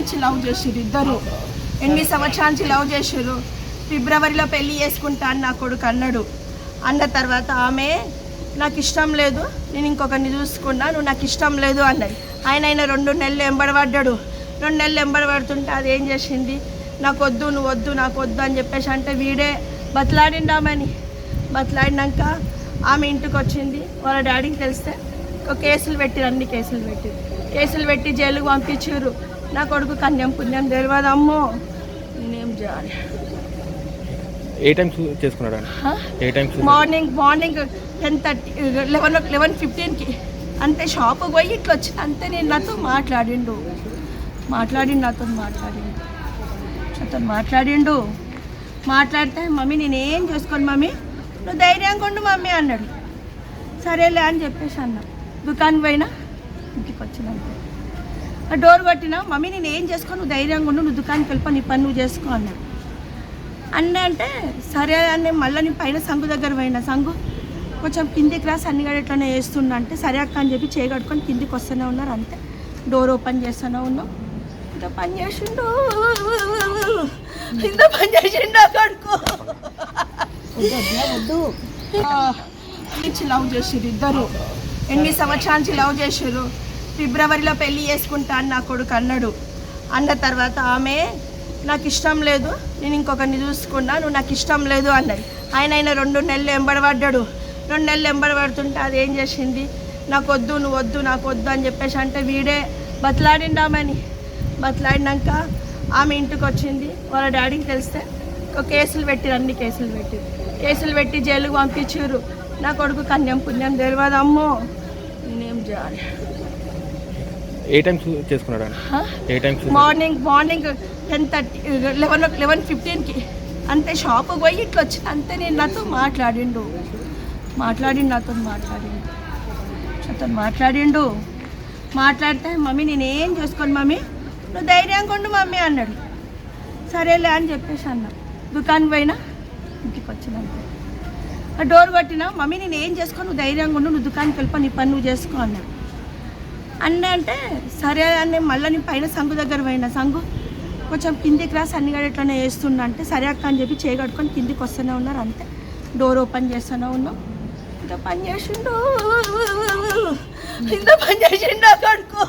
ఇచ్చి లవ్ చేసిర్రు ఇద్దరు. 8 సంవత్సరాల నుంచి లవ్ చేసిర్రు. ఫిబ్రవరిలో పెళ్లి చేసుకుంటా అని నా కొడుకు అన్నాడు. అన్న తర్వాత ఆమె నాకు ఇష్టం లేదు, నేను ఇంకొకరిని చూసుకున్నా, నువ్వు నాకు ఇష్టం లేదు అన్నది. ఆయన 2 నెలలు ఎంబడబడ్డాడు. 2 నెలలు ఎంబడబడుతుంటే అది ఏం చేసింది, నాకు వద్దు, నువ్వు వద్దు, నాకు వద్దు అని చెప్పేసి అంటే వీడే బతలాడిండామని. బతలాడినాక ఆమె ఇంటికి వచ్చింది. వాళ్ళ డాడీకి తెలిస్తే కేసులు పెట్టిరు, అన్ని కేసులు పెట్టి జైలుకు పంపించారు. నా కొడుకు కన్యం పుణ్యం తెలియదు. అమ్మో నేనేం చేయాలి. మార్నింగ్ 10:30 11:15కి అంతే. షాప్కి పోయి ఇట్లా వచ్చింది అంతే. నేను నాతో మాట్లాడిండు. మాట్లాడితే మమ్మీ నేనేం చేసుకోను మమ్మీ, నువ్వు ధైర్యంగా ఉండు మమ్మీ అన్నాడు. సరేలే అని చెప్పేసి అన్నా. దుకాణం పోయినా, ఇంటికి వచ్చినాక డోర్ కొట్టినా, మమ్మీ నేను ఏం చేసుకోను, నువ్వు ధైర్యంగా ఉండు, నువ్వు దుకాణానికి వెళ్ళిపో, నీ పని నువ్వు చేసుకో అన్నాడు. అంటే సరే అని మళ్ళీ నేను పైన సంగు దగ్గర పోయినా. సంగు కొంచెం కిందికి రాసి అన్ని గడ ఎట్లనే వేస్తున్నా అంటే సరే అక్క అని చెప్పి చేయగట్టుకొని కిందికి వస్తూనే ఉన్నారు. అంతే డోర్ ఓపెన్ చేస్తూనే ఉన్నాం. ఇంత పని చేసిండు కొడుకు. ఇచ్చి లవ్ చేసిర్రు ఇద్దరు. 8 సంవత్సరాల నుంచి లవ్ చేసిర్రు. ఫిబ్రవరిలో పెళ్లి చేసుకుంటా అని నా కొడుకు అన్నాడు. అన్న తర్వాత ఆమె నాకు ఇష్టం లేదు, నేను ఇంకొకరిని చూసుకున్నా, నువ్వు నాకు ఇష్టం లేదు అన్నది. ఆయన 2 నెలలు ఎంబడబడ్డాడు. 2 నెలలు ఎంబడబడుతుంటే అది ఏం చేసింది, నాకు వద్దు, నువ్వు వద్దు, నాకు వద్దు అని చెప్పేసి అంటే వీడే బతలాడిండామని. బతలాడినాక ఆమె ఇంటికి వచ్చింది. వాళ్ళ డాడీకి తెలిస్తే కేసులు పెట్టిరు, అన్ని కేసులు పెట్టి జైలుకు పంపించారు. నా కొడుకు కన్యం పుణ్యం తెలియదు. అమ్మో నేనేం చేయాలి. మార్నింగ్ 10:30 11:15కి అంతే. షాప్కి పోయి ఇట్లా వచ్చింది అంతే. నేను నాతో మాట్లాడిండు. మాట్లాడితే మమ్మీ నేనేం చేసుకోను మమ్మీ, నువ్వు ధైర్యంగా ఉండు మమ్మీ అన్నాడు. సరేలే అని చెప్పేసి అన్నా. దుకాణం పోయినా, ఇంటికి వచ్చినాక డోర్ కొట్టినా, మమ్మీ నేను ఏం చేసుకోను, నువ్వు ధైర్యంగా ఉండు, నువ్వు దుకాణానికి వెళ్ళిపో, నీ పని నువ్వు చేసుకో అన్నాడు. అంటే సరే అని మళ్ళీ నేను పైన సంగు దగ్గర పోయినా. సంగు కొంచెం కిందికి రాసి అన్ని గడ ఎట్లనే వేస్తున్నా అంటే సరే అక్క అని చెప్పి చేయగట్టుకొని కిందికి వస్తూనే ఉన్నారు. అంతే డోర్ ఓపెన్ చేస్తూనే ఉన్నాం. ఇంత పని చేసిండు కొడుకు.